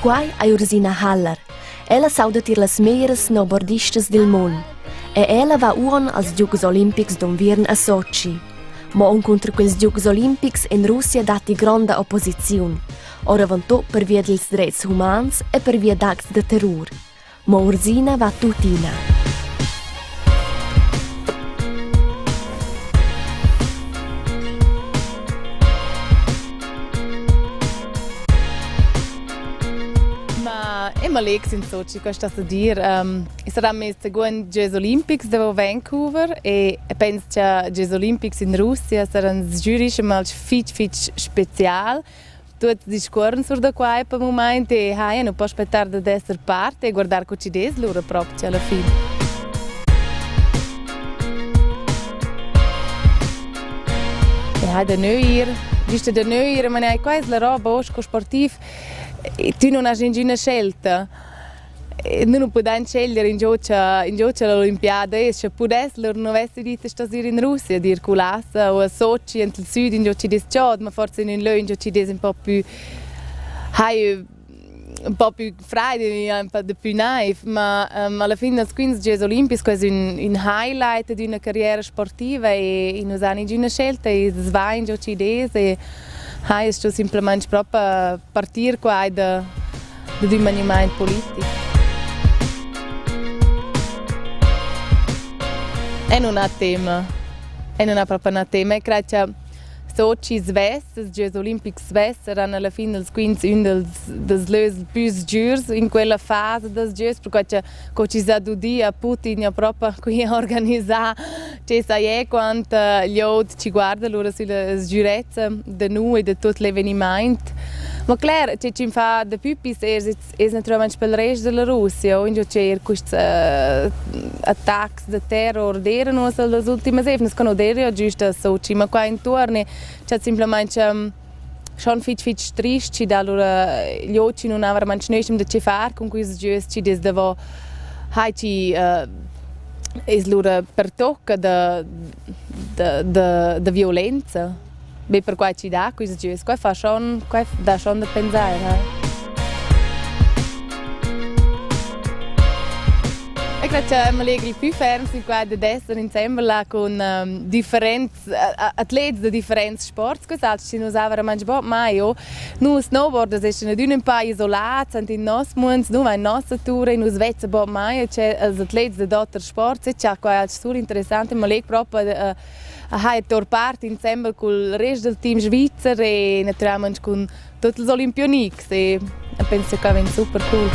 Quai è Ursina Haller. Ella sauda tir las meilleras snowboardistas del mond. E ella va uon als Giugs Olimpics d'Onviern a Sochi. Ma on contra quels Giugs Olimpics in Russia dati grande opposizione. Ora vantò per via dels drets humans e per via d'acts de terror. Ma Ursina va tutina. Immer legs in Sochi, questo sta a dire. Saranno i secondi Giochi Olimpici da Vancouver e penso che i Giochi Olimpici in Russia saranno giuridici ma fitch speciali. Tutti discorrono su da qua per il momento e non può aspettare di essere parte e guardare cosa ci è loro proprio alla fine. E da noi, visto da noi, ma è quasi la roba osco sportiva. Tu non hai nessuna scelta, non puoi scegliere in gioco all'Olimpiade, e se potessi non avessi detto stasera in Russia, dire Kulasa o a Sochi, nel sud in gioco di Ciod, ma forse in Lö in gioco di un po' più freddo, un po' più naif, ma alla fine dei 15 Giochi Olimpici è un highlight di una carriera sportiva e non hai nessuna scelta, e vai in gioco di è stato semplicemente proprio partire qua da rimanimento politico. E non ha tema, e non ha proprio un tema. E credo che Sochi svess, i Giochi Olimpici svess, saranno alla fine del 15 uno dei più giuri in quella fase dei Giochi, perché ci sa di a Putin ha proprio qui organizzato, che sai quando gli altri ci guardano loro sulla sicurezza di noi e di tutto l'avvenimento. Ma chiaro, che ci fa di più è naturalmente per il resto della Russia, oggi c'è questi attacchi di terror, erano nelle ultime settimane, non erano giusto a Sochi, ma qua intorno c'è semplicemente schon fitch triste, da allora gli altri non avevano niente da fare con questi giochi, ci desde ci è loro per tocca da violenza. Beh, per qua ci dà questi giochi, qua dà schon da pensare. E credo che mi leghi più fermi qua da essere insieme con differenti atleti di differenti sport, cos'altro ci non avevamo mangiato mai. Noi snowboard sono un po' isolati, in nostro mondo, noi in nostra tour, in Svezia mai, c'è gli atleti di altri sport, e c'è qualcosa di interessante, mi leghi proprio a parte insieme con il resto del team svizzero e naturalmente con tutti gli olimpionici, e penso che è super cool.